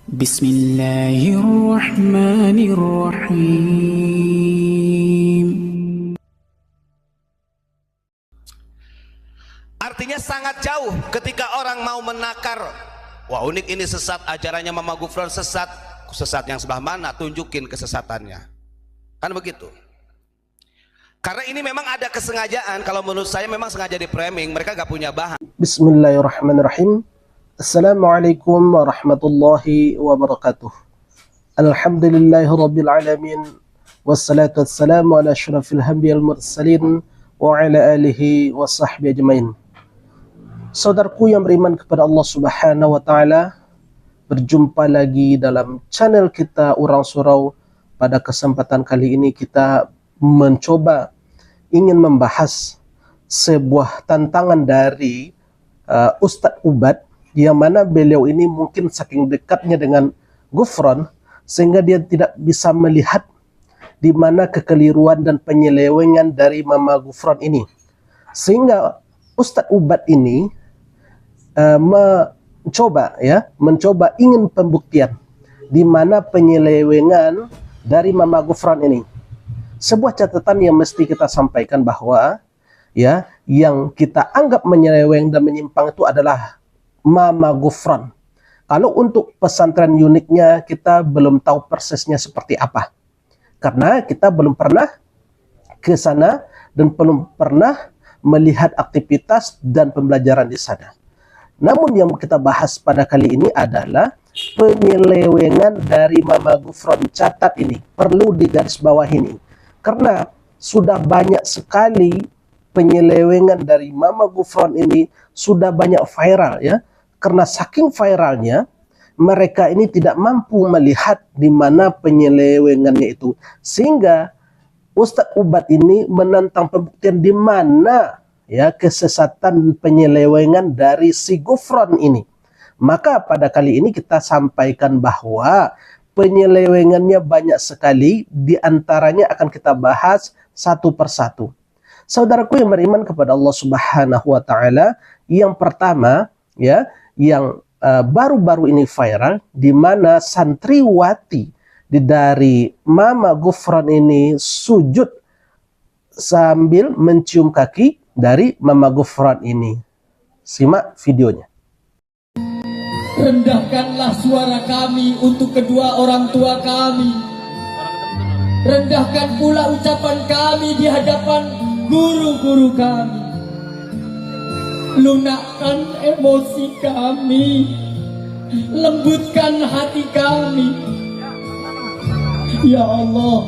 Bismillahirrahmanirrahim. Artinya sangat jauh ketika orang mau menakar, wah unik ini sesat, ajarannya Mama Gufron sesat. Sesat yang sebelah mana? Tunjukin kesesatannya. Kan begitu. Karena ini memang ada kesengajaan. Kalau menurut saya memang sengaja di framing, mereka gak punya bahan. Bismillahirrahmanirrahim. Assalamualaikum warahmatullahi wabarakatuh. Alhamdulillahirabbil alamin. Wassalatu wassalamu ala asyrafil anbiya'il mursalin wa ala alihi wa sahbihi ajmain. Saudaraku yang beriman kepada Allah Subhanahu wa taala, berjumpa lagi dalam channel kita Orang Surau. Pada kesempatan kali ini kita mencoba ingin membahas sebuah tantangan dari Ustadz Ubad, yang mana beliau ini mungkin saking dekatnya dengan Gufron sehingga dia tidak bisa melihat di mana kekeliruan dan penyelewengan dari Mama Gufron ini, sehingga Ustadz Ubad ini mencoba ingin pembuktian di mana penyelewengan dari Mama Gufron ini. Sebuah catatan yang mesti kita sampaikan bahwa ya, yang kita anggap menyeleweng dan menyimpang itu adalah Mama Gufron. Kalau untuk pesantren uniknya kita belum tahu persisnya seperti apa, karena kita belum pernah ke sana dan belum pernah melihat aktivitas dan pembelajaran di sana. Namun yang kita bahas pada kali ini adalah penyelewengan dari Mama Gufron. Catat ini, perlu digarisbawahi ini, karena sudah banyak sekali penyelewengan dari Mama Gufron ini, sudah banyak viral ya. Karena saking viralnya, mereka ini tidak mampu melihat di mana penyelewengannya itu, sehingga Ustadz Ubad ini menantang pembuktian di mana ya kesesatan penyelewengan dari si Gufron ini. Maka pada kali ini kita sampaikan bahwa penyelewengannya banyak sekali, di antaranya akan kita bahas satu persatu. Saudaraku yang beriman kepada Allah Subhanahu wa taala, yang pertama ya, yang baru-baru ini viral, di mana santriwati dari Mama Gufron ini sujud sambil mencium kaki dari Mama Gufron ini. Simak videonya. Rendahkanlah suara kami untuk kedua orang tua kami. Rendahkan pula ucapan kami di hadapan guru-guru kami. Lunakkan emosi kami, lembutkan hati kami, ya Allah.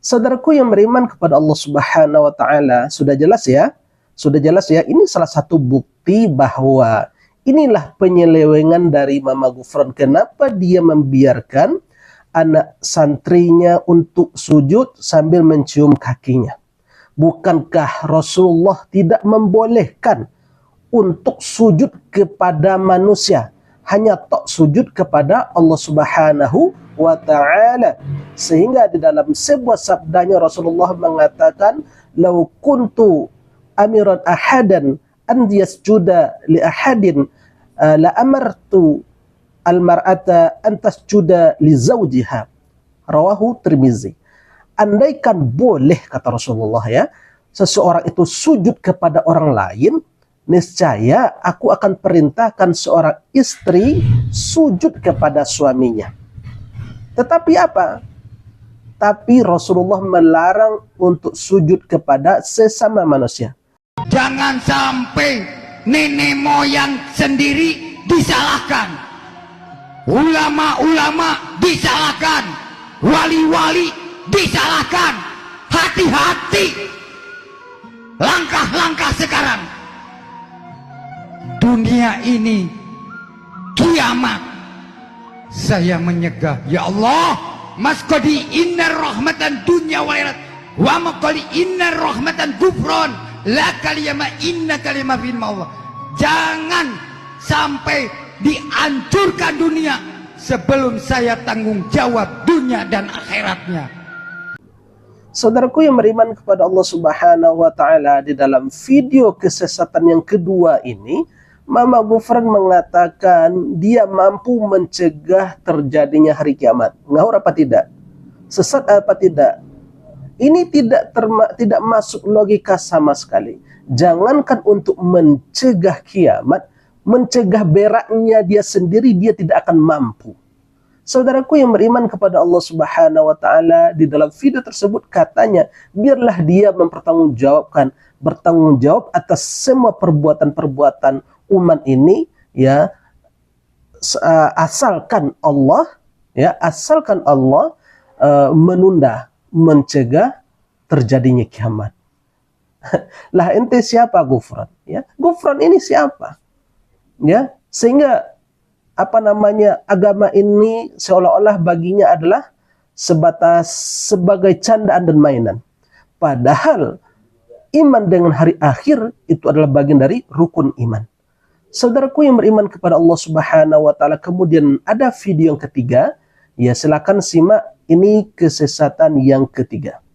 Saudaraku yang beriman kepada Allah Subhanahu wa taala, sudah jelas ya? Sudah jelas ya, ini salah satu bukti bahwa inilah penyelewengan dari Mama Gufron. Kenapa dia membiarkan anak santrinya untuk sujud sambil mencium kakinya? Bukankah Rasulullah tidak membolehkan untuk sujud kepada manusia, hanya tok sujud kepada Allah Subhanahu wa ta'ala? Sehingga di dalam sebuah sabdanya Rasulullah mengatakan, "Lau kuntu amiran ahadan an yasjuda li ahadin la amartu al-mar'ata an tasjuda li zawjiha." Rawahu Tirmizi. Andaikan boleh, kata Rasulullah ya, seseorang itu sujud kepada orang lain, niscaya aku akan perintahkan seorang istri sujud kepada suaminya. Tetapi apa? Tapi Rasulullah melarang untuk sujud kepada sesama manusia. Jangan sampai nenek moyang sendiri disalahkan, ulama-ulama disalahkan, wali-wali disalahkan. Hati-hati langkah-langkah sekarang. Dunia ini kiamat. Saya menyegah, ya Allah, masqadi inna rahmatan dunya wal akhirat wa maqali inna rahmatan gufron la kaliyama inna kalimah bin Allah. Jangan sampai dihancurkan dunia sebelum saya tanggung jawab dunia dan akhiratnya. Saudaraku yang beriman kepada Allah Subhanahu wa taala, di dalam video kesesatan yang kedua ini, Mama Ghufran mengatakan dia mampu mencegah terjadinya hari kiamat. Ngawur apa tidak? Sesat apa tidak? Ini tidak masuk logika sama sekali. Jangankan untuk mencegah kiamat, mencegah beraknya dia sendiri dia tidak akan mampu. Saudaraku yang beriman kepada Allah Subhanahu wa taala, di dalam video tersebut katanya, biarlah dia bertanggung jawab atas semua perbuatan-perbuatan umat ini, ya, asalkan Allah menunda, mencegah terjadinya kiamat. Lah ente siapa Ghufran? Ya, Ghufran ini siapa? Ya, sehingga agama ini seolah-olah baginya adalah sebagai candaan dan mainan. Padahal iman dengan hari akhir itu adalah bagian dari rukun iman. Saudaraku yang beriman kepada Allah Subhanahu wa taala, kemudian ada video yang ketiga. Ya, silakan simak, ini kesesatan yang ketiga.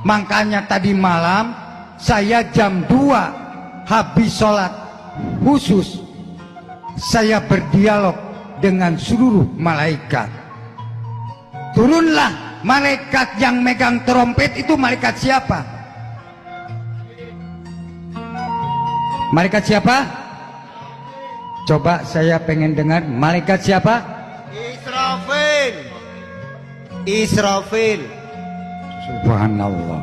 Makanya tadi malam saya jam 2 habis sholat khusus saya berdialog dengan seluruh malaikat. Turunlah malaikat yang megang trompet itu. Malaikat siapa? Malaikat siapa? Coba saya pengen dengar. Malaikat siapa? Israfil. Subhanallah.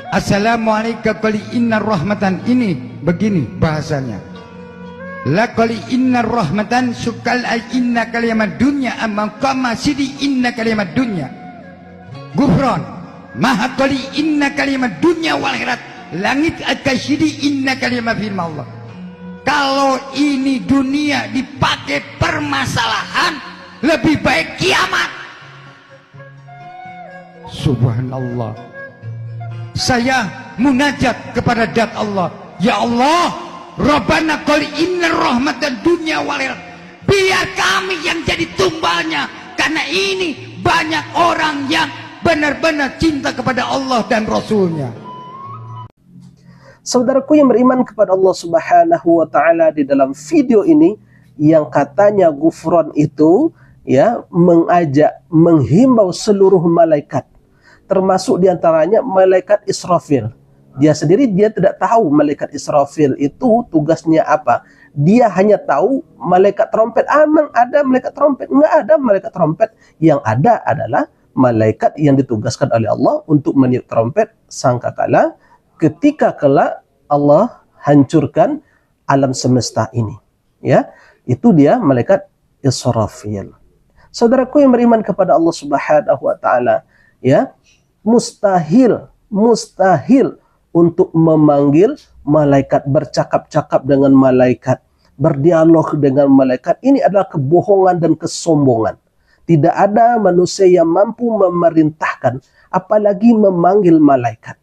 Assalamualaikum kali inna rahmatan. Ini begini bahasanya. La kali inna rahmatan sukal ay inna kalimat dunya amma kama sidi inna kalimat dunya. Ghufran maha kali inna kalimat dunya wal akhirat langit akasidi inna kalimat firman Allah. Kalau ini dunia dipakai permasalahan, lebih baik kiamat. Subhanallah. Saya munajat kepada zat Allah. Ya Allah, Rabbana qul inna rahmatan dunya wal akhirat. Biar kami yang jadi tumbalnya, karena ini banyak orang yang benar-benar cinta kepada Allah dan Rasulnya. Saudaraku yang beriman kepada Allah Subhanahu wa taala, di dalam video ini yang katanya Ghufran itu, ya, menghimbau seluruh malaikat, termasuk diantaranya malaikat Israfil. Dia sendiri dia tidak tahu malaikat Israfil itu tugasnya apa. Dia hanya tahu malaikat trompet. Memang ada malaikat trompet? Enggak ada malaikat trompet. Yang ada adalah malaikat yang ditugaskan oleh Allah untuk meniup trompet sangkakala ketika kelak Allah hancurkan alam semesta ini. Ya, itu dia malaikat Israfil. Saudaraku yang beriman kepada Allah Subhanahu wa taala, ya, mustahil untuk memanggil malaikat, bercakap-cakap dengan malaikat, berdialog dengan malaikat. Ini adalah kebohongan dan kesombongan. Tidak ada manusia yang mampu memerintahkan, apalagi memanggil malaikat.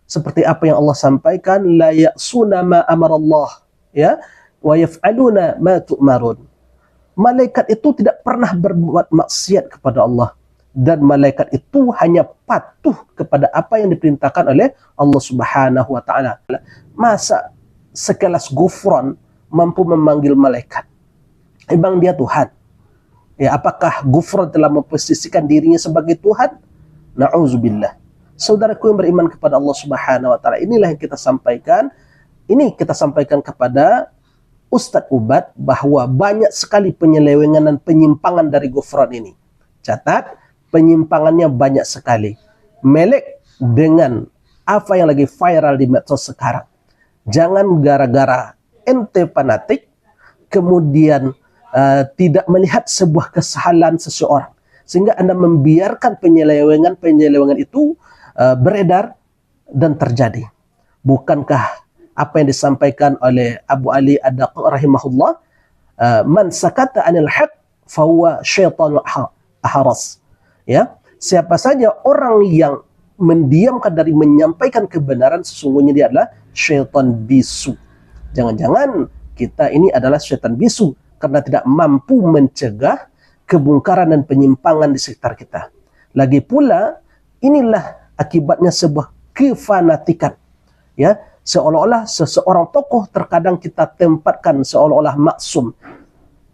Seperti apa yang Allah sampaikan, la ya'suna ma amarallah, ya, wa yaf'aluna ma tu'marun. Malaikat itu tidak pernah berbuat maksiat kepada Allah, dan malaikat itu hanya patuh kepada apa yang diperintahkan oleh Allah Subhanahu wa taala. Masa sekelas Ghufran mampu memanggil malaikat? Emang dia Tuhan? Ya, apakah Ghufran telah memposisikan dirinya sebagai Tuhan? Na'udzubillah. Saudaraku yang beriman kepada Allah Subhanahu wa taala, inilah yang kita sampaikan. Ini kita sampaikan kepada Ustadz Ubad bahwa banyak sekali penyelewengan dan penyimpangan dari Ghufran ini. Catat, penyimpangannya banyak sekali. Melek dengan apa yang lagi viral di medsos sekarang. Jangan gara-gara ente fanatik kemudian tidak melihat sebuah kesalahan seseorang, sehingga Anda membiarkan penyelewengan itu beredar dan terjadi. Bukankah apa yang disampaikan oleh Abu Ali Ad-Daqiq rahimahullah, man sakata anil haq fahuwa syaitanul ahras. Ya, siapa saja orang yang mendiamkan dari menyampaikan kebenaran, sesungguhnya dia adalah syaitan bisu. Jangan-jangan kita ini adalah syaitan bisu karena tidak mampu mencegah kebongkaran dan penyimpangan di sekitar kita. Lagi pula, inilah akibatnya sebuah kefanatikan. Ya, seolah-olah seseorang tokoh terkadang kita tempatkan seolah-olah maksum,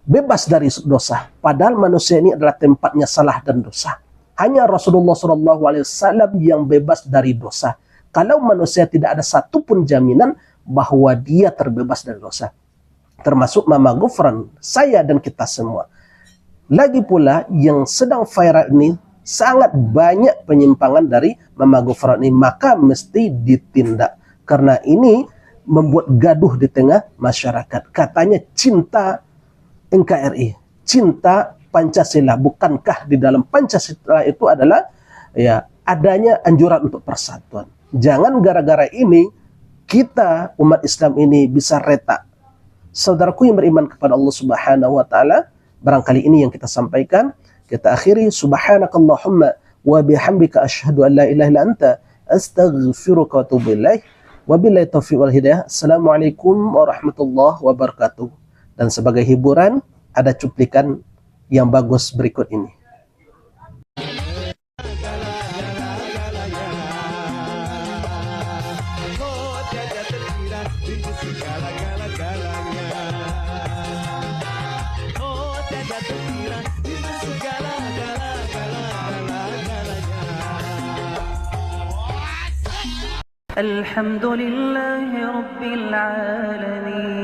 bebas dari dosa. Padahal manusia ini adalah tempatnya salah dan dosa. Hanya Rasulullah SAW yang bebas dari dosa. Kalau manusia tidak ada satupun jaminan bahwa dia terbebas dari dosa. Termasuk Mama Ghufran, saya dan kita semua. Lagi pula yang sedang viral ini, sangat banyak penyimpangan dari Mama Ghufran ini, maka mesti ditindak. Karena ini membuat gaduh di tengah masyarakat. Katanya cinta NKRI, cinta Pancasila. Bukankah di dalam Pancasila itu adalah ya adanya anjuran untuk persatuan? Jangan gara-gara ini kita umat Islam ini bisa retak. Saudaraku yang beriman kepada Allah Subhanahu wa taala, barangkali ini yang kita sampaikan. Kita akhiri, subhanakallahumma wa bihamdika asyhadu an la ilaha illa anta astaghfiruka wa atubu ilaik. Wabillahi taufiq wal hidayah. Assalamualaikum warahmatullahi wabarakatuh. Dan sebagai hiburan ada cuplikan yang bagus berikut ini. الحمد لله رب العالمين